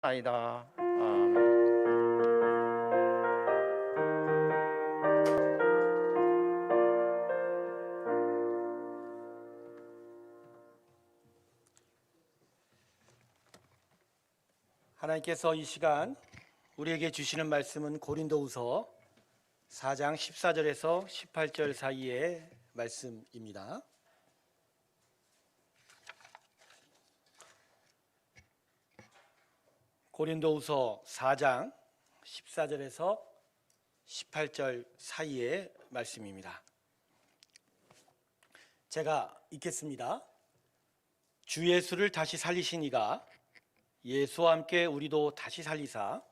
아니다. 하나님께서 이 시간 우리에게 주시는 말씀은 고린도후서 4장 14절에서 18절 사이의 말씀입니다. 고린도후서 4장 14절에서 18절 사이의 말씀입니다. 제가 읽겠습니다. 주 예수를 다시 살리신 이가 예수와 함께 우리도 다시 살리사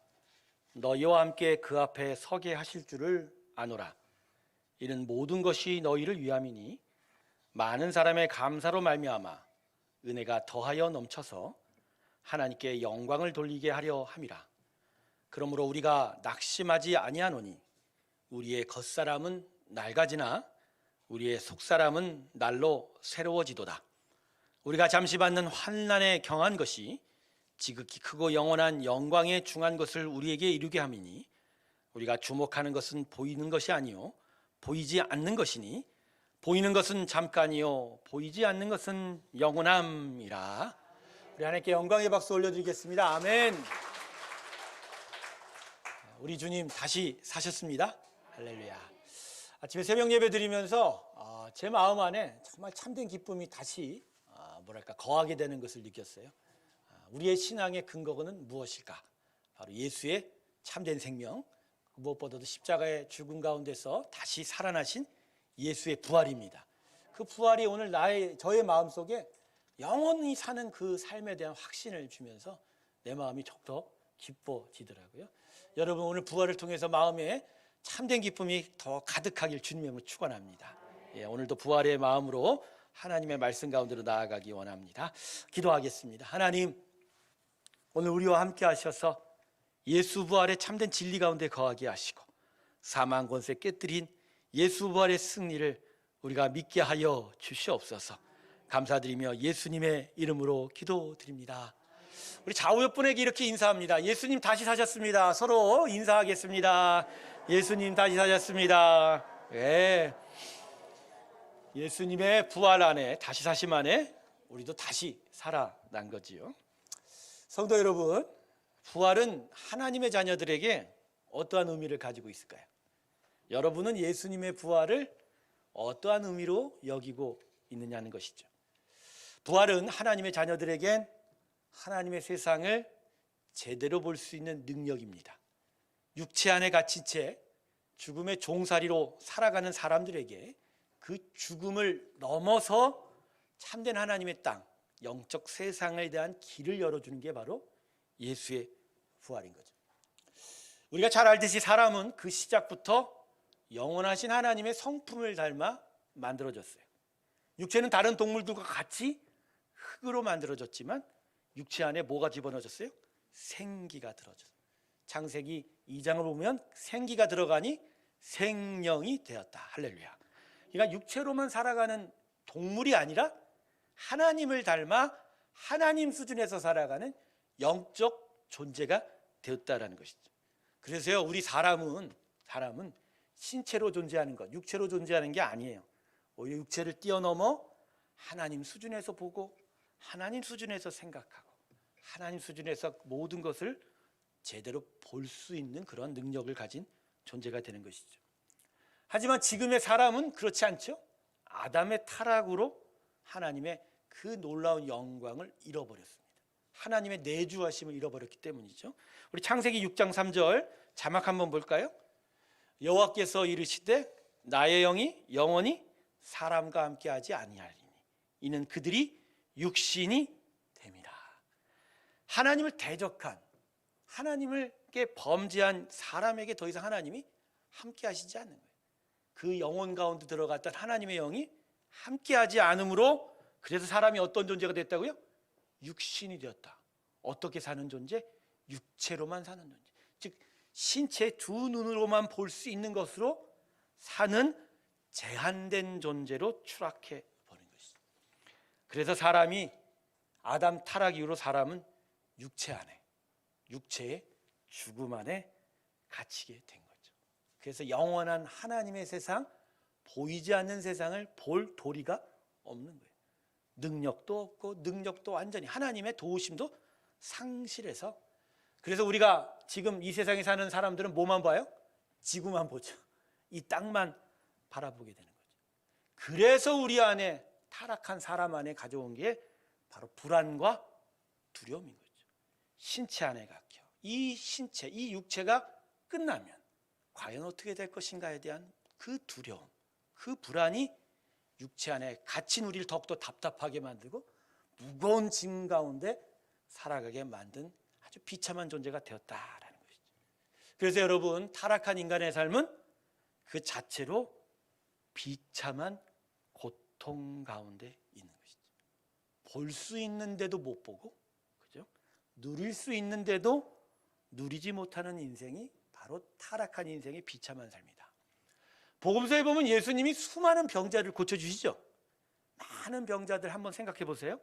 너희와 함께 그 앞에 서게 하실 줄을 아노라. 이는 모든 것이 너희를 위함이니 많은 사람의 감사로 말미암아 은혜가 더하여 넘쳐서 하나님께 영광을 돌리게 하려 함이라. 그러므로 우리가 낙심하지 아니하노니 우리의 겉사람은 낡아지나 우리의 속사람은 날로 새로워지도다. 우리가 잠시 받는 환난에 경한 것이 지극히 크고 영원한 영광에 중한 것을 우리에게 이루게 함이니 우리가 주목하는 것은 보이는 것이 아니요 보이지 않는 것이니 보이는 것은 잠깐이요 보이지 않는 것은 영원함이라. 우리 하나님께 영광의 박수 올려드리겠습니다. 아멘. 우리 주님 다시 사셨습니다. 할렐루야. 아침에 새벽 예배 드리면서 제 마음 안에 정말 참된 기쁨이 다시 거하게 되는 것을 느꼈어요. 우리의 신앙의 근거는 무엇일까? 바로 예수의 참된 생명, 무엇보다도 십자가의 죽음 가운데서 다시 살아나신 예수의 부활입니다. 그 부활이 오늘 저의 마음속에 영원히 사는 그 삶에 대한 확신을 주면서 내 마음이 더 기뻐지더라고요. 여러분, 오늘 부활을 통해서 마음에 참된 기쁨이 더 가득하길 주님의 축원합니다. 오늘도 부활의 마음으로 하나님의 말씀 가운데로 나아가기 원합니다. 기도하겠습니다. 하나님, 오늘 우리와 함께 하셔서 예수 부활의 참된 진리 가운데 거하게 하시고 사망 권세 깨뜨린 예수 부활의 승리를 우리가 믿게 하여 주시옵소서. 감사드리며 예수님의 이름으로 기도드립니다. 우리 좌우 옆분에게 이렇게 인사합니다. 예수님 다시 사셨습니다. 서로 인사하겠습니다. 예수님 다시 사셨습니다. 예수님의 부활 안에, 다시 사심 안에 우리도 다시 살아난 거지요. 성도 여러분, 부활은 하나님의 자녀들에게 어떠한 의미를 가지고 있을까요? 여러분은 예수님의 부활을 어떠한 의미로 여기고 있느냐는 것이죠. 부활은 하나님의 자녀들에겐 하나님의 세상을 제대로 볼 수 있는 능력입니다. 육체 안에 갇힌 채 죽음의 종살이로 살아가는 사람들에게 그 죽음을 넘어서 참된 하나님의 땅, 영적 세상에 대한 길을 열어주는 게 바로 예수의 부활인 거죠. 우리가 잘 알듯이 사람은 그 시작부터 영원하신 하나님의 성품을 닮아 만들어졌어요. 육체는 다른 동물들과 같이 흙으로 만들어졌지만 육체 안에 뭐가 집어넣어졌어요? 생기가 들어졌어요. 창세기 2장을 보면 생기가 들어가니 생명이 되었다. 할렐루야. 그러니까 육체로만 살아가는 동물이 아니라 하나님을 닮아 하나님 수준에서 살아가는 영적 존재가 되었다라는 것이죠. 그래서요, 우리 사람은 신체로 존재하는 것, 육체로 존재하는 게 아니에요. 오히려 육체를 뛰어넘어 하나님 수준에서 보고 하나님 수준에서 생각하고 하나님 수준에서 모든 것을 제대로 볼 수 있는 그런 능력을 가진 존재가 되는 것이죠. 하지만 지금의 사람은 그렇지 않죠. 아담의 타락으로 하나님의 그 놀라운 영광을 잃어버렸습니다. 하나님의 내주하심을 잃어버렸기 때문이죠. 우리 창세기 6장 3절 자막 한번 볼까요? 여호와께서 이르시되 나의 영이 영원히 사람과 함께하지 아니하리니 이는 그들이 육신이 됨이라. 하나님을 대적한, 하나님께 범죄한 사람에게 더 이상 하나님이 함께하시지 않는 거예요. 그 영혼 가운데 들어갔던 하나님의 영이 함께하지 않으므로 그래서 사람이 어떤 존재가 됐다고요? 육신이 되었다. 어떻게 사는 존재? 육체로만 사는 존재. 즉 신체 두 눈으로만 볼 수 있는 것으로 사는 제한된 존재로 추락해 버린 것이죠. 그래서 사람이 아담 타락 이후로 사람은 육체 안에 육체의 죽음 안에 갇히게 된 거죠. 그래서 영원한 하나님의 세상, 보이지 않는 세상을 볼 도리가 없는 거예요. 능력도 없고 능력도 완전히 하나님의 도우심도 상실해서, 그래서 우리가 지금 이 세상에 사는 사람들은 뭐만 봐요? 지구만 보죠. 이 땅만 바라보게 되는 거죠. 그래서 우리 안에, 타락한 사람 안에 가져온 게 바로 불안과 두려움인 거죠. 신체 안에 갇혀 이 신체, 이 육체가 끝나면 과연 어떻게 될 것인가에 대한 그 두려움, 그 불안이 육체 안에 갇힌 우리를 더욱더 답답하게 만들고 무거운 짐 가운데 살아가게 만든 아주 비참한 존재가 되었다라는 것이죠. 그래서 여러분, 타락한 인간의 삶은 그 자체로 비참한 고통 가운데 있는 것이죠. 볼 수 있는데도 못 보고, 그죠? 누릴 수 있는데도 누리지 못하는 인생이 바로 타락한 인생의 비참한 삶이다. 복음서에 보면 예수님이 수많은 병자를 고쳐주시죠. 많은 병자들 한번 생각해 보세요.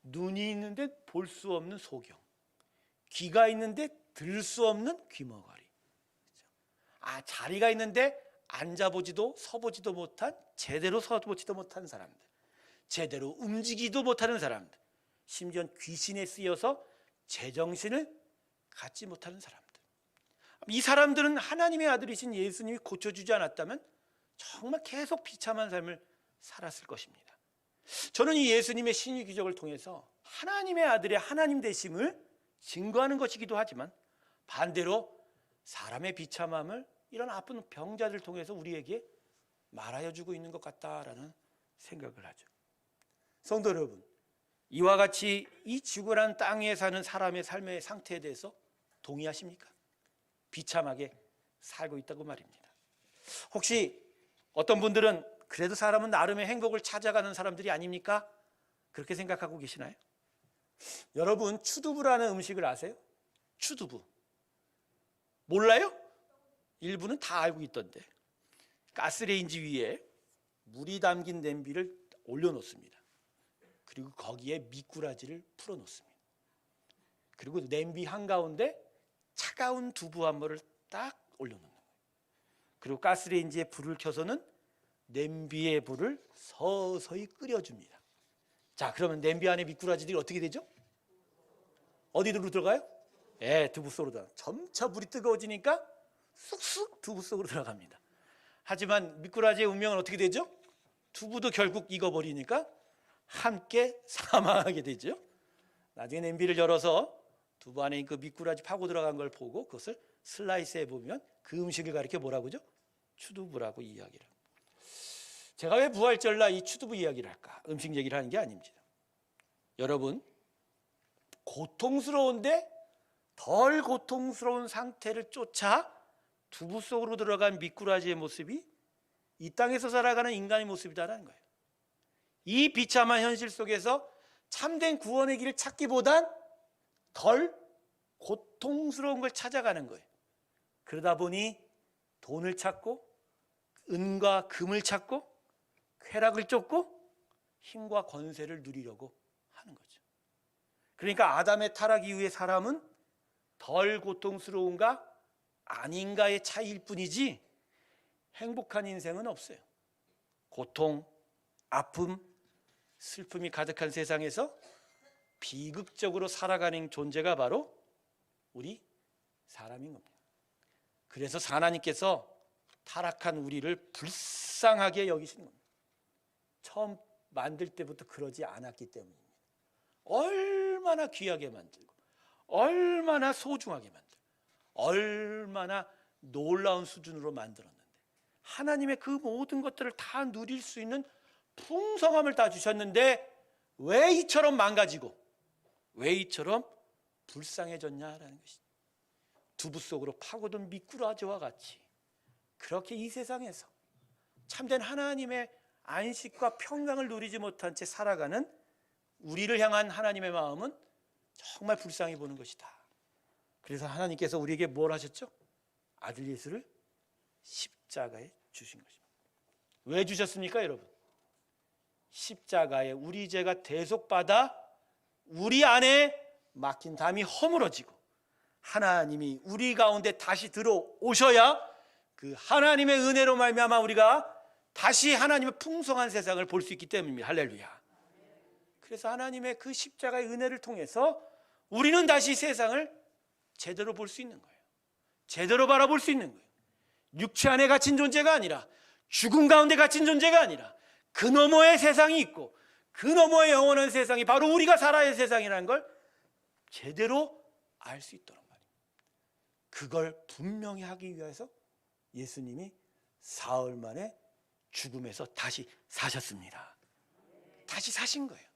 눈이 있는데 볼 수 없는 소경, 귀가 있는데 들 수 없는 귀머거리, 자리가 있는데 앉아보지도 서보지도 못한, 제대로 서보지도 못한 사람들, 제대로 움직이지도 못하는 사람들, 심지어 귀신에 쓰여서 제정신을 갖지 못하는 사람들. 이 사람들은 하나님의 아들이신 예수님이 고쳐주지 않았다면 정말 계속 비참한 삶을 살았을 것입니다. 저는 이 예수님의 신유 기적을 통해서 하나님의 아들의 하나님 되심을 증거하는 것이기도 하지만, 반대로 사람의 비참함을 이런 아픈 병자들 통해서 우리에게 말하여 주고 있는 것 같다라는 생각을 하죠. 성도 여러분, 이와 같이 이 지구라는 땅 위에 사는 사람의 삶의 상태에 대해서 동의하십니까? 비참하게 살고 있다고 말입니다. 혹시 어떤 분들은 그래도 사람은 나름의 행복을 찾아가는 사람들이 아닙니까? 그렇게 생각하고 계시나요? 여러분, 추두부라는 음식을 아세요? 추두부 몰라요? 일부는 다 알고 있던데, 가스레인지 위에 물이 담긴 냄비를 올려놓습니다. 그리고 거기에 미꾸라지를 풀어놓습니다. 그리고 냄비 한가운데 차가운 두부 한 모를 딱 올려놓는 거예요. 그리고 가스레인지에 불을 켜서는 냄비의 불을 서서히 끓여줍니다. 자, 그러면 냄비 안에 미꾸라지들이 어떻게 되죠? 어디로 들어가요? 두부 속으로 들어가요. 점차 불이 뜨거워지니까 쑥쑥 두부 속으로 들어갑니다. 하지만 미꾸라지의 운명은 어떻게 되죠? 두부도 결국 익어버리니까 함께 사망하게 되죠. 나중에 냄비를 열어서 두부 안에 그 미꾸라지 파고 들어간 걸 보고 그것을 슬라이스해 보면 그 음식을 가리켜 뭐라고 하죠? 추두부라고 이야기를 합니다. 제가 왜 부활절날 이 추두부 이야기를 할까? 음식 얘기를 하는 게 아닙니다. 여러분, 고통스러운데 덜 고통스러운 상태를 쫓아 두부 속으로 들어간 미꾸라지의 모습이 이 땅에서 살아가는 인간의 모습이다라는 거예요. 이 비참한 현실 속에서 참된 구원의 길을 찾기보단 덜 고통스러운 걸 찾아가는 거예요. 그러다 보니 돈을 찾고 은과 금을 찾고 쾌락을 쫓고 힘과 권세를 누리려고 하는 거죠. 그러니까 아담의 타락 이후의 사람은 덜 고통스러운가 아닌가의 차이일 뿐이지 행복한 인생은 없어요. 고통, 아픔, 슬픔이 가득한 세상에서 비극적으로 살아가는 존재가 바로 우리 사람인 겁니다. 그래서 하나님께서 타락한 우리를 불쌍하게 여기시는 겁니다. 처음 만들 때부터 그러지 않았기 때문입니다. 얼마나 귀하게 만들고 얼마나 소중하게 만들고 얼마나 놀라운 수준으로 만들었는데 하나님의 그 모든 것들을 다 누릴 수 있는 풍성함을 다 주셨는데 왜 이처럼 망가지고 왜 이처럼 불쌍해졌냐라는 것이죠. 두부 속으로 파고든 미꾸라지와 같이 그렇게 이 세상에서 참된 하나님의 안식과 평강을 누리지 못한 채 살아가는 우리를 향한 하나님의 마음은 정말 불쌍히 보는 것이다. 그래서 하나님께서 우리에게 뭘 하셨죠? 아들 예수를 십자가에 주신 것입니다. 왜 주셨습니까, 여러분? 십자가에 우리 죄가 대속받아 우리 안에 막힌 담이 허물어지고 하나님이 우리 가운데 다시 들어오셔야 그 하나님의 은혜로 말미암아 우리가 다시 하나님의 풍성한 세상을 볼 수 있기 때문입니다. 할렐루야. 그래서 하나님의 그 십자가의 은혜를 통해서 우리는 다시 세상을 제대로 볼 수 있는 거예요. 제대로 바라볼 수 있는 거예요. 육체 안에 갇힌 존재가 아니라, 죽음 가운데 갇힌 존재가 아니라, 그 너머의 세상이 있고 그 너머의 영원한 세상이 바로 우리가 살아야 할 세상이라는 걸 제대로 알 수 있도록 말입니다. 그걸 분명히 하기 위해서 예수님이 사흘 만에 죽음에서 다시 사셨습니다. 다시 사신 거예요.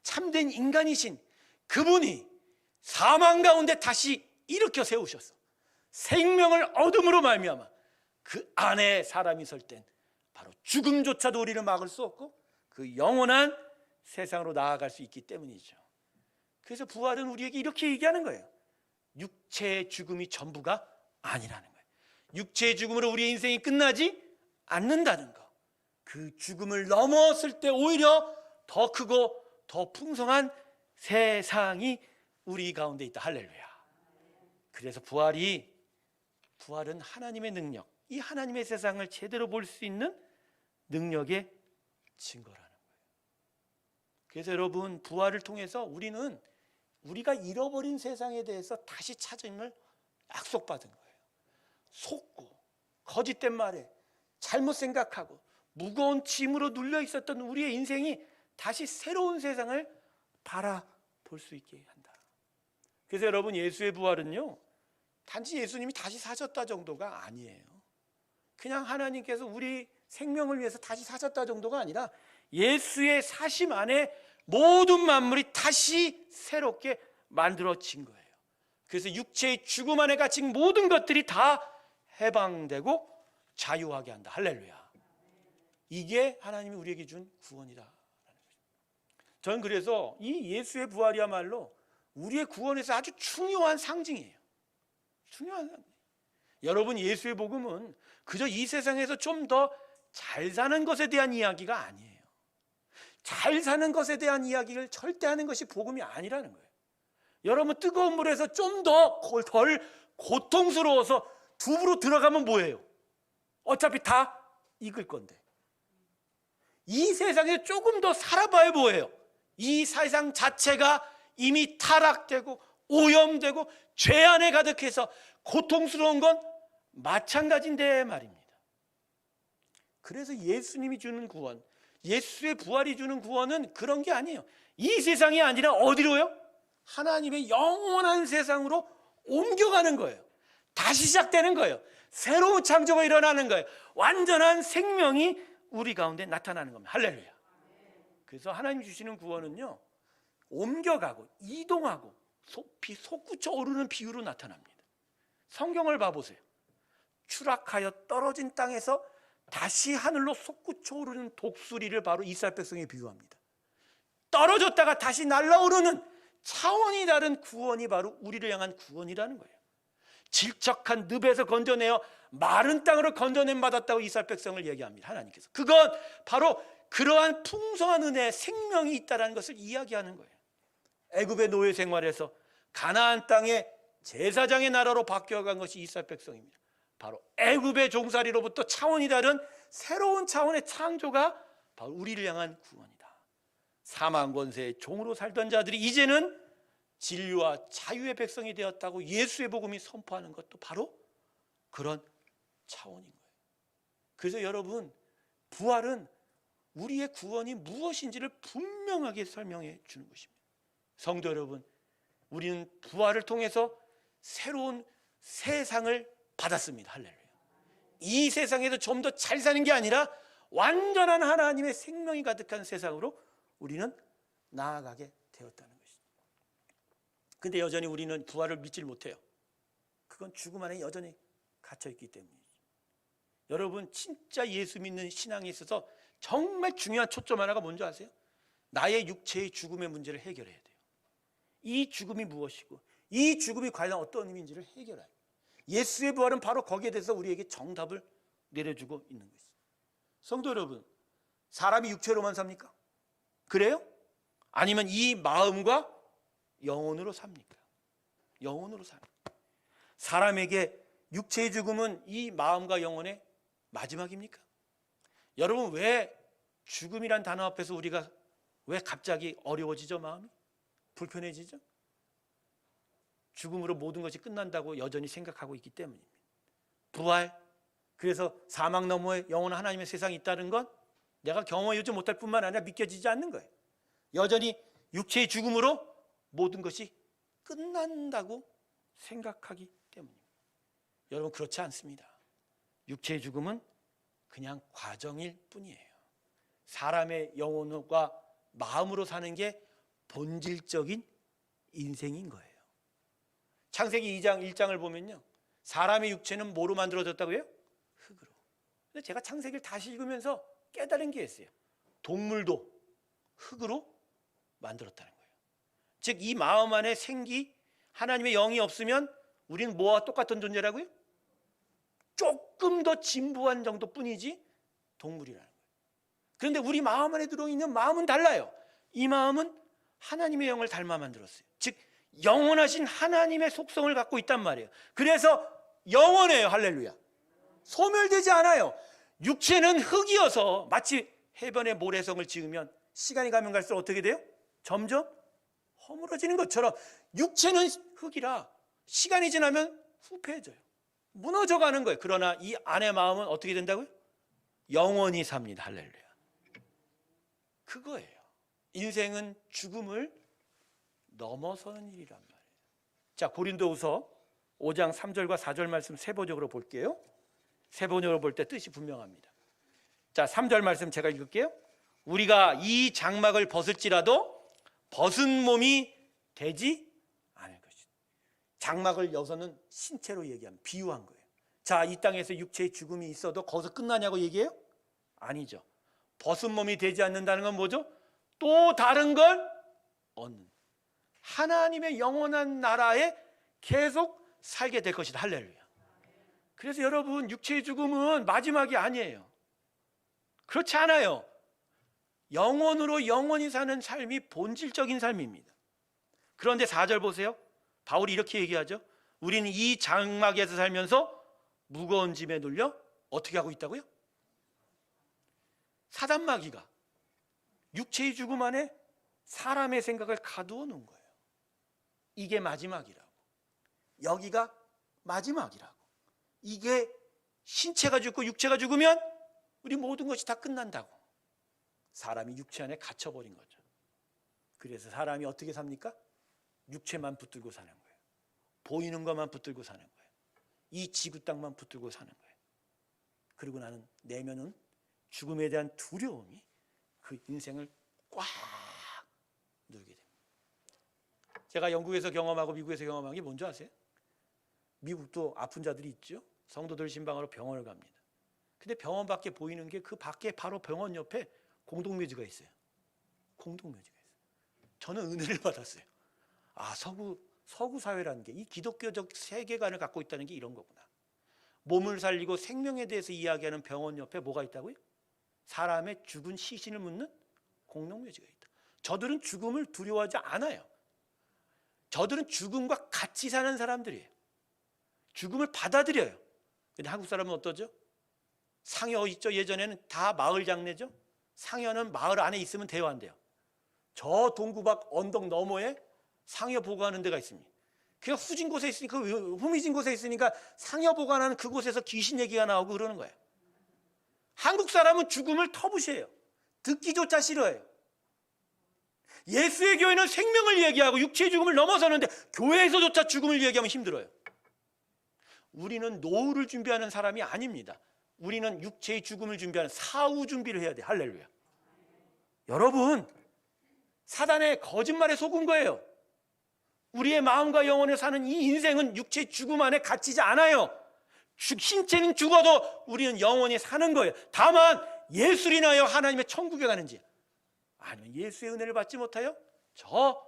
참된 인간이신 그분이 사망 가운데 다시 일으켜 세우셔서 생명을 얻음으로 말미암아 그 안에 사람이 설 땐 바로 죽음조차도 우리를 막을 수 없고 그 영원한 세상으로 나아갈 수 있기 때문이죠. 그래서 부활은 우리에게 이렇게 얘기하는 거예요. 육체의 죽음이 전부가 아니라는 거예요. 육체의 죽음으로 우리의 인생이 끝나지 않는다는 거. 그 죽음을 넘었을 때 오히려 더 크고 더 풍성한 세상이 우리 가운데 있다. 할렐루야. 그래서 부활은 하나님의 능력, 이 하나님의 세상을 제대로 볼 수 있는 능력의 증거라는 거예요. 그래서 여러분, 부활을 통해서 우리는 우리가 잃어버린 세상에 대해서 다시 찾음을 약속받은 거예요. 속고 거짓된 말에 잘못 생각하고 무거운 짐으로 눌려 있었던 우리의 인생이 다시 새로운 세상을 바라볼 수 있게 한다. 그래서 여러분, 예수의 부활은요, 단지 예수님이 다시 사셨다 정도가 아니에요. 그냥 하나님께서 우리 생명을 위해서 다시 사셨다 정도가 아니라 예수의 사심 안에 모든 만물이 다시 새롭게 만들어진 거예요. 그래서 육체의 죽음 안에 갇힌 모든 것들이 다 해방되고 자유하게 한다. 할렐루야. 이게 하나님이 우리에게 준 구원이다. 저는 그래서 이 예수의 부활이야말로 우리의 구원에서 아주 중요한 상징이에요. 중요한 상징. 여러분, 예수의 복음은 그저 이 세상에서 좀 더 잘 사는 것에 대한 이야기가 아니에요. 잘 사는 것에 대한 이야기를 절대 하는 것이 복음이 아니라는 거예요. 여러분, 뜨거운 물에서 좀 더 덜 고통스러워서 두부로 들어가면 뭐예요? 어차피 다 익을 건데. 이 세상에 조금 더 살아봐야 뭐예요? 이 세상 자체가 이미 타락되고 오염되고 죄 안에 가득해서 고통스러운 건 마찬가지인데 말입니다. 그래서 예수님이 주는 구원, 예수의 부활이 주는 구원은 그런 게 아니에요. 이 세상이 아니라 어디로요? 하나님의 영원한 세상으로 옮겨가는 거예요. 다시 시작되는 거예요. 새로운 창조가 일어나는 거예요. 완전한 생명이 우리 가운데 나타나는 겁니다. 할렐루야. 그래서 하나님 주시는 구원은요, 옮겨가고 이동하고 솟이 솟구쳐 오르는 비유로 나타납니다. 성경을 봐보세요. 추락하여 떨어진 땅에서 다시 하늘로 솟구쳐 오르는 독수리를 바로 이스라엘 백성에 비유합니다. 떨어졌다가 다시 날아오르는 차원이 다른 구원이 바로 우리를 향한 구원이라는 거예요. 질척한 늪에서 건져내어 마른 땅으로 건져냄 받았다고 이스라엘 백성을 얘기합니다. 하나님께서. 그건 바로 그러한 풍성한 은혜의 생명이 있다는 것을 이야기하는 거예요. 애굽의 노예 생활에서 가나안 땅의 제사장의 나라로 바뀌어간 것이 이스라엘 백성입니다. 바로 애굽의 종살이로부터 차원이 다른 새로운 차원의 창조가 바로 우리를 향한 구원이다. 사망 권세의 종으로 살던 자들이 이제는 진리와 자유의 백성이 되었다고 예수의 복음이 선포하는 것도 바로 그런 차원인 거예요. 그래서 여러분, 부활은 우리의 구원이 무엇인지를 분명하게 설명해 주는 것입니다. 성도 여러분, 우리는 부활을 통해서 새로운 세상을 받았습니다. 할렐루야. 이 세상에서 좀 더 잘 사는 게 아니라 완전한 하나님의 생명이 가득한 세상으로 우리는 나아가게 되었다는 것이죠. 근데 여전히 우리는 부활을 믿질 못해요. 그건 죽음 안에 여전히 갇혀있기 때문이죠. 여러분, 진짜 예수 믿는 신앙에 있어서 정말 중요한 초점 하나가 뭔지 아세요? 나의 육체의 죽음의 문제를 해결해야 돼요. 이 죽음이 무엇이고 이 죽음이 과연 어떤 의미인지를 해결해요. 예수의 부활은 바로 거기에 대해서 우리에게 정답을 내려주고 있는 것이죠. 성도 여러분, 사람이 육체로만 삽니까? 그래요? 아니면 이 마음과 영혼으로 삽니까? 영혼으로 삽니다. 사람에게 육체의 죽음은 이 마음과 영혼의 마지막입니까? 여러분, 왜 죽음이란 단어 앞에서 우리가 왜 갑자기 어려워지죠? 마음이 불편해지죠? 죽음으로 모든 것이 끝난다고 여전히 생각하고 있기 때문입니다. 부활, 그래서 사망 너머에 영원한 하나님의 세상이 있다는 건 내가 경험하지 못할 뿐만 아니라 믿겨지지 않는 거예요. 여전히 육체의 죽음으로 모든 것이 끝난다고 생각하기 때문입니다. 여러분, 그렇지 않습니다. 육체의 죽음은 그냥 과정일 뿐이에요. 사람의 영혼과 마음으로 사는 게 본질적인 인생인 거예요. 창세기 2장 1장을 보면요, 사람의 육체는 뭐로 만들어졌다고요? 흙으로. 근데 제가 창세기를 다시 읽으면서 깨달은 게 있어요. 동물도 흙으로 만들었다는 거예요. 즉, 이 마음 안에 생기, 하나님의 영이 없으면 우리는 뭐와 똑같은 존재라고요? 조금 더 진부한 정도뿐이지 동물이라는 거예요. 그런데 우리 마음 안에 들어있는 마음은 달라요. 이 마음은 하나님의 영을 닮아 만들었어요. 즉, 영원하신 하나님의 속성을 갖고 있단 말이에요. 그래서 영원해요. 할렐루야. 소멸되지 않아요. 육체는 흙이어서 마치 해변에 모래성을 지으면 시간이 가면 갈수록 어떻게 돼요? 점점 허물어지는 것처럼 육체는 흙이라 시간이 지나면 후패해져요. 무너져가는 거예요. 그러나 이 안의 마음은 어떻게 된다고요? 영원히 삽니다. 할렐루야. 그거예요. 인생은 죽음을 넘어서는 일이란 말이에요. 자, 고린도후서 5장 3절과 4절 말씀 세부적으로 볼게요. 세부적으로 볼 때 뜻이 분명합니다. 자, 3절 말씀 제가 읽을게요. 우리가 이 장막을 벗을지라도 벗은 몸이 되지 않을 것이다. 장막을 여기서는 신체로 얘기하면 비유한 거예요. 자, 이 땅에서 육체의 죽음이 있어도 거기서 끝나냐고 얘기해요? 아니죠. 벗은 몸이 되지 않는다는 건 뭐죠? 또 다른 걸 얻는, 하나님의 영원한 나라에 계속 살게 될 것이다. 할렐루야. 그래서 여러분, 육체의 죽음은 마지막이 아니에요. 그렇지 않아요. 영원으로 영원히 사는 삶이 본질적인 삶입니다. 그런데 4절 보세요. 바울이 이렇게 얘기하죠. 우리는 이 장막에서 살면서 무거운 짐에 눌려 어떻게 하고 있다고요? 사단마귀가 육체의 죽음 안에 사람의 생각을 가두어 놓은 거예요. 이게 마지막이라고, 여기가 마지막이라고, 이게 신체가 죽고 육체가 죽으면 우리 모든 것이 다 끝난다고. 사람이 육체 안에 갇혀버린 거죠. 그래서 사람이 어떻게 삽니까? 육체만 붙들고 사는 거예요. 보이는 것만 붙들고 사는 거예요. 이 지구 땅만 붙들고 사는 거예요. 그리고 나는 내면은 죽음에 대한 두려움이 그 인생을 꽉 누르게 됩니다. 제가 영국에서 경험하고 미국에서 경험한 게 뭔지 아세요? 미국도 아픈 자들이 있죠. 성도들 신방으로 병원을 갑니다. 근데 병원 밖에 보이는 게 그 밖에 바로 병원 옆에 공동묘지가 있어요. 공동묘지가 있어요. 저는 은혜를 받았어요. 아, 서구 사회라는 게 이 기독교적 세계관을 갖고 있다는 게 이런 거구나. 몸을 살리고 생명에 대해서 이야기하는 병원 옆에 뭐가 있다고요? 사람의 죽은 시신을 묻는 공동묘지가 있다. 저들은 죽음을 두려워하지 않아요. 저들은 죽음과 같이 사는 사람들이에요. 죽음을 받아들여요. 근데 한국 사람은 어떠죠? 상여 있죠? 예전에는 다 마을 장례죠? 상여는 마을 안에 있으면 대화한대요. 저 동구박 언덕 너머에 상여 보고하는 데가 있습니다. 그냥 후진 곳에 있으니까, 후미진 곳에 있으니까 상여 보관하는 그곳에서 귀신 얘기가 나오고 그러는 거예요. 한국 사람은 죽음을 터부시해요. 듣기조차 싫어해요. 예수의 교회는 생명을 얘기하고 육체의 죽음을 넘어서는데 교회에서조차 죽음을 얘기하면 힘들어요. 우리는 노후를 준비하는 사람이 아닙니다. 우리는 육체의 죽음을 준비하는 사후 준비를 해야 돼요. 할렐루야. 여러분, 사단의 거짓말에 속은 거예요. 우리의 마음과 영혼에 사는 이 인생은 육체의 죽음 안에 갇히지 않아요. 신체는 죽어도 우리는 영원히 사는 거예요. 다만 예수를 인하여 하나님의 천국에 가는지, 아니면 예수의 은혜를 받지 못하여 저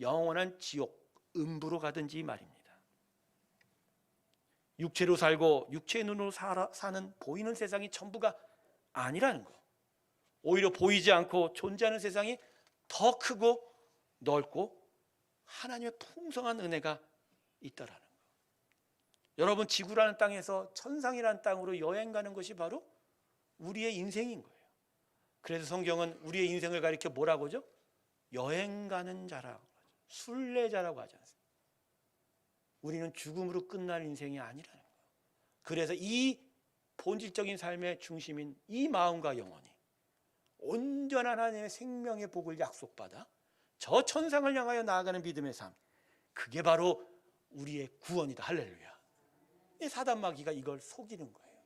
영원한 지옥 음부로 가든지 말입니다. 육체로 살고 육체의 눈으로 사는 보이는 세상이 전부가 아니라는 거. 오히려 보이지 않고 존재하는 세상이 더 크고 넓고 하나님의 풍성한 은혜가 있다라는 거. 여러분, 지구라는 땅에서 천상이라는 땅으로 여행 가는 것이 바로 우리의 인생인 거예요. 그래서 성경은 우리의 인생을 가리켜 뭐라고 하죠? 여행 가는 자라고 하죠. 순례자라고 하지 않습니까? 우리는 죽음으로 끝날 인생이 아니라는 거예요. 그래서 이 본질적인 삶의 중심인 이 마음과 영혼이 온전한 하나님의 생명의 복을 약속받아 저 천상을 향하여 나아가는 믿음의 삶, 그게 바로 우리의 구원이다. 할렐루야. 이 사단 마귀가 이걸 속이는 거예요.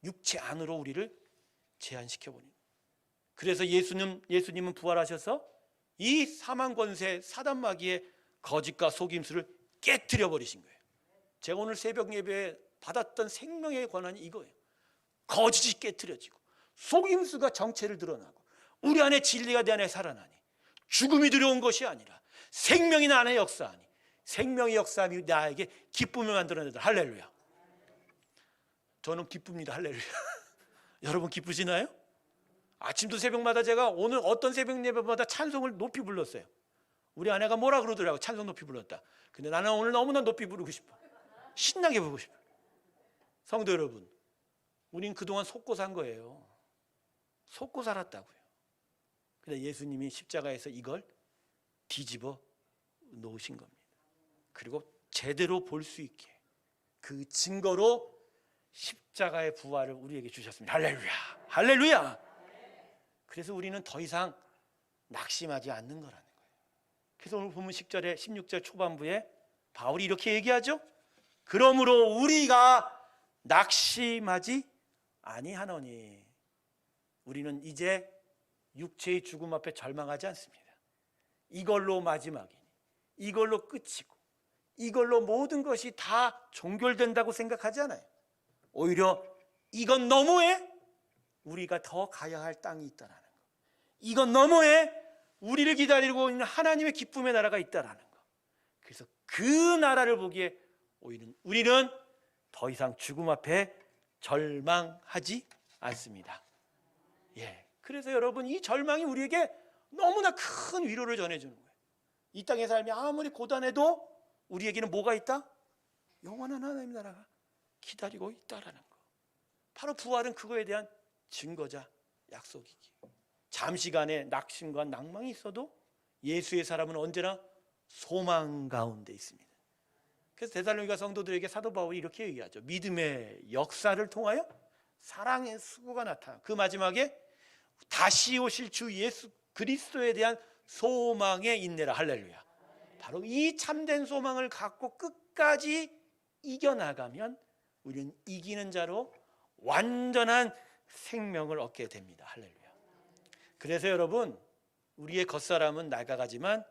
육체 안으로 우리를 제한시켜버리는 거예요. 그래서 예수님은 부활하셔서 이 사망 권세 사단 마귀의 거짓과 속임수를 깨트려 버리신 거예요. 제가 오늘 새벽 예배에 받았던 생명의 권한이 이거예요. 거짓이 깨트려지고 속임수가 정체를 드러나고 우리 안에 진리가 내 안에 살아나니 죽음이 두려운 것이 아니라 생명이 나 안에 역사하니 생명의 역사함이 나에게 기쁨을 만들어내더라. 할렐루야. 저는 기쁩니다. 할렐루야. 여러분 기쁘시나요? 아침도 새벽마다 제가 오늘 어떤 새벽 예배마다 찬송을 높이 불렀어요. 우리 아내가 뭐라 그러더라고. 찬송 높이 불렀다. 근데 나는 오늘 너무나 높이 부르고 싶어. 신나게 부르고 싶어. 성도 여러분, 우린 그동안 속고 산 거예요. 속고 살았다고요. 근데 예수님이 십자가에서 이걸 뒤집어 놓으신 겁니다. 그리고 제대로 볼 수 있게 그 증거로 십자가의 부활을 우리에게 주셨습니다. 할렐루야. 할렐루야. 그래서 우리는 더 이상 낙심하지 않는 거라는 거예요. 그래서 오늘 보면 10절에 16절 초반부에 바울이 이렇게 얘기하죠. 그러므로 우리가 낙심하지 아니하노니 우리는 이제 육체의 죽음 앞에 절망하지 않습니다. 이걸로 마지막이니 이걸로 끝이고 이걸로 모든 것이 다 종결된다고 생각하지 않아요. 오히려 이건 너머에 우리가 더 가야 할 땅이 있다는 거, 이건 너머에 우리를 기다리고 있는 하나님의 기쁨의 나라가 있다는 거. 그래서 그 나라를 보기에 우리는 더 이상 죽음 앞에 절망하지 않습니다. 예, 그래서 여러분, 이 절망이 우리에게 너무나 큰 위로를 전해주는 거예요. 이 땅의 삶이 아무리 고단해도 우리에게는 뭐가 있다? 영원한 하나님의 나라가 기다리고 있다라는 거. 바로 부활은 그거에 대한 증거자, 약속이기. 잠시간의 낙심과 낭망이 있어도 예수의 사람은 언제나 소망 가운데 있습니다. 그래서 데살로니가 성도들에게 사도 바울이 이렇게 얘기하죠. 믿음의 역사를 통하여 사랑의 수고가 나타나 그 마지막에 다시 오실 주 예수 그리스도에 대한 소망의 인내라. 할렐루야. 바로 이 참된 소망을 갖고 끝까지 이겨나가면 우리는 이기는 자로 완전한 생명을 얻게 됩니다. 할렐루야. 그래서 여러분, 우리의 겉사람은 낡아가지만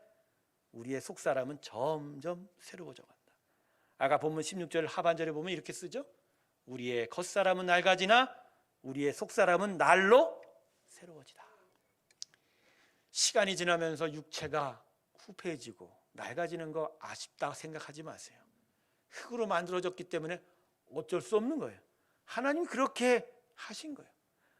우리의 속사람은 점점 새로워져 간다. 아까 본문 16절 하반절에 보면 이렇게 쓰죠. 우리의 겉사람은 낡아지나 우리의 속사람은 날로 새로워지다. 시간이 지나면서 육체가 후패해지고 낡아지는 거 아쉽다 생각하지 마세요. 흙으로 만들어졌기 때문에 어쩔 수 없는 거예요. 하나님 그렇게 하신 거예요.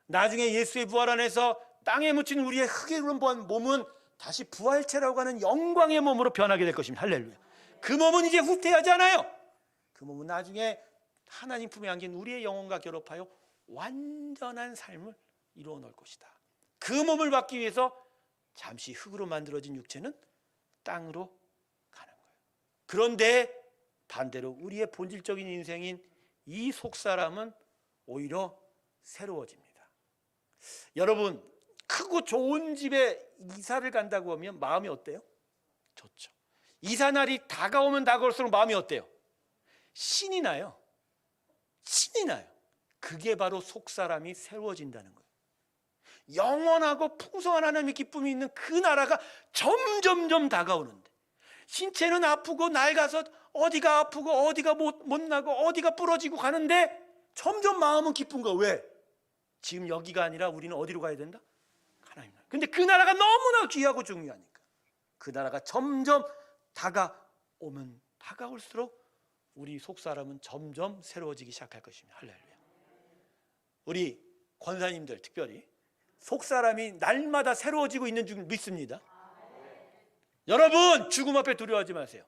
나중에 예수의 부활 안에서 땅에 묻힌 우리의 흙에 본 몸은 다시 부활체라고 하는 영광의 몸으로 변하게 될 것입니다. 할렐루야. 그 몸은 이제 후퇴하지 않아요. 그 몸은 나중에 하나님 품에 안긴 우리의 영혼과 결합하여 완전한 삶을 이루어 놓을 것이다. 그 몸을 받기 위해서 잠시 흙으로 만들어진 육체는 땅으로 가는 거예요. 그런데 반대로 우리의 본질적인 인생인 이 속사람은 오히려 새로워집니다. 여러분, 크고 좋은 집에 이사를 간다고 하면 마음이 어때요? 좋죠. 이사 날이 다가오면 다가올수록 마음이 어때요? 신이 나요. 신이 나요. 그게 바로 속사람이 새로워진다는 거예요. 영원하고 풍성한 하나님의 기쁨이 있는 그 나라가 점점점 다가오는데, 신체는 아프고 낡아서 어디가 아프고 어디가 못 나고 어디가 부러지고 가는데 점점 마음은 기쁜 거. 왜? 지금 여기가 아니라 우리는 어디로 가야 된다? 하나님 나라. 근데 그 나라가 너무나 귀하고 중요하니까 그 나라가 점점 다가오면 다가올수록 우리 속사람은 점점 새로워지기 시작할 것입니다. 할렐루야. 우리 권사님들 특별히 속사람이 날마다 새로워지고 있는 줄 믿습니다. 여러분, 죽음 앞에 두려워하지 마세요.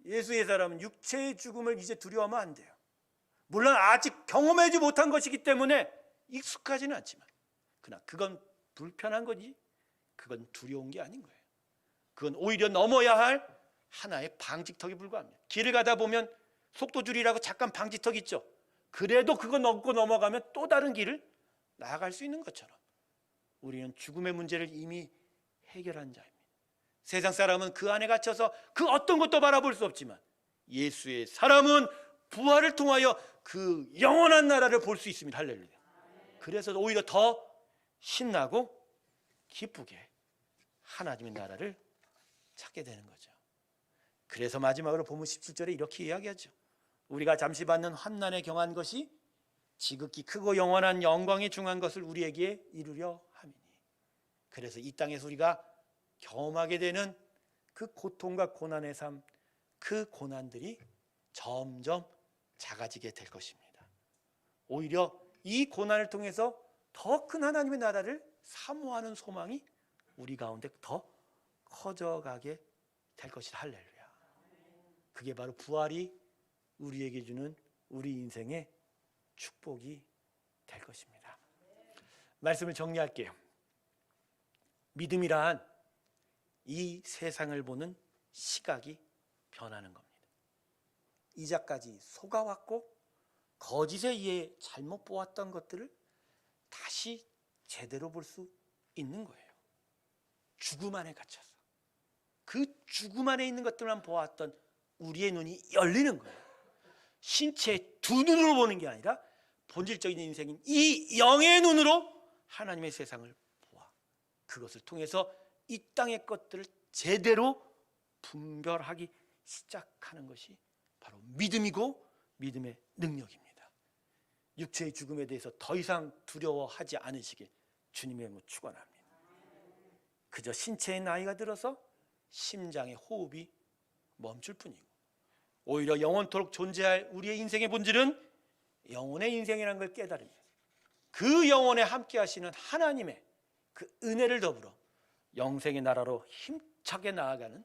예수의 사람은 육체의 죽음을 이제 두려워하면 안 돼요. 물론 아직 경험하지 못한 것이기 때문에 익숙하지는 않지만, 그러나 그건 불편한 거지 그건 두려운 게 아닌 거예요. 그건 오히려 넘어야 할 하나의 방지턱에 불과합니다. 길을 가다 보면 속도 줄이라고 잠깐 방지턱 있죠. 그래도 그거 넘고 넘어가면 또 다른 길을 나아갈 수 있는 것처럼 우리는 죽음의 문제를 이미 해결한 자입니다. 세상 사람은 그 안에 갇혀서 그 어떤 것도 바라볼 수 없지만, 예수의 사람은 부활을 통하여 그 영원한 나라를 볼 수 있습니다. 할렐루야. 그래서 오히려 더 신나고 기쁘게 하나님의 나라를 찾게 되는 거죠. 그래서 마지막으로 본문 17절에 이렇게 이야기하죠. 우리가 잠시 받는 환난에 경한 것이 지극히 크고 영원한 영광에 중한 것을 우리에게 이루려 함이니. 그래서 이 땅에서 우리가 경험하게 되는 그 고통과 고난의 삶, 그 고난들이 점점 작아지게 될 것입니다. 오히려 이 고난을 통해서 더 큰 하나님의 나라를 사모하는 소망이 우리 가운데 더 커져가게 될 것이다. 할렐루야. 그게 바로 부활이 우리에게 주는 우리 인생의 축복이 될 것입니다. 말씀을 정리할게요. 믿음이란 이 세상을 보는 시각이 변하는 겁니다. 이제까지 속아왔고 거짓에 의해 잘못 보았던 것들을 다시 제대로 볼 수 있는 거예요. 죽음 안에 갇혀서 그 죽음 안에 있는 것들만 보았던 우리의 눈이 열리는 거예요. 신체의 두 눈으로 보는 게 아니라 본질적인 인생인 이 영의 눈으로 하나님의 세상을 보아 그것을 통해서 이 땅의 것들을 제대로 분별하기 시작하는 것이 바로 믿음이고 믿음의 능력입니다. 육체의 죽음에 대해서 더 이상 두려워하지 않으시길 주님의 이름으로 축원합니다. 그저 신체의 나이가 들어서 심장의 호흡이 멈출 뿐이고, 오히려 영원토록 존재할 우리의 인생의 본질은 영혼의 인생이라는 걸 깨달으며 그 영혼에 함께 하시는 하나님의 그 은혜를 더불어 영생의 나라로 힘차게 나아가는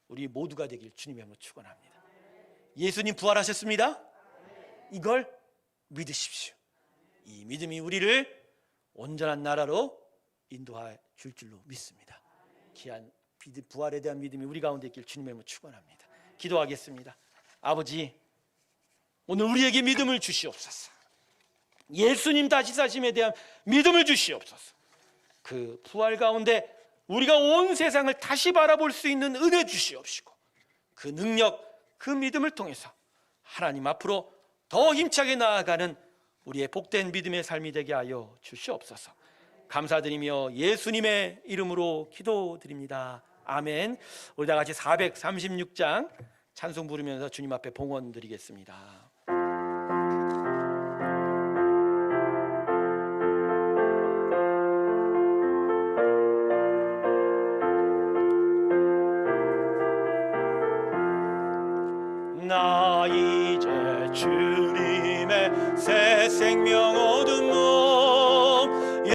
우리 모두가 되길 주님의 이름으로 축원합니다. 예수님 부활하셨습니다. 이걸 믿으십시오. 이 믿음이 우리를 온전한 나라로 인도해 줄 줄로 믿습니다. 귀한 부활에 대한 믿음이 우리 가운데 있길 주님의 이름으로 축원합니다. 기도하겠습니다. 아버지, 오늘 우리에게 믿음을 주시옵소서. 예수님 다시 사심에 대한 믿음을 주시옵소서. 그 부활 가운데 우리가 온 세상을 다시 바라볼 수 있는 은혜 주시옵시고, 그 능력, 그 믿음을 통해서 하나님 앞으로 더 힘차게 나아가는 우리의 복된 믿음의 삶이 되게 하여 주시옵소서. 감사드리며 예수님의 이름으로 기도드립니다. 아멘. 우리 다 같이 436장 찬송 부르면서 주님 앞에 봉헌 드리겠습니다. 나 이제 주님의 새 생명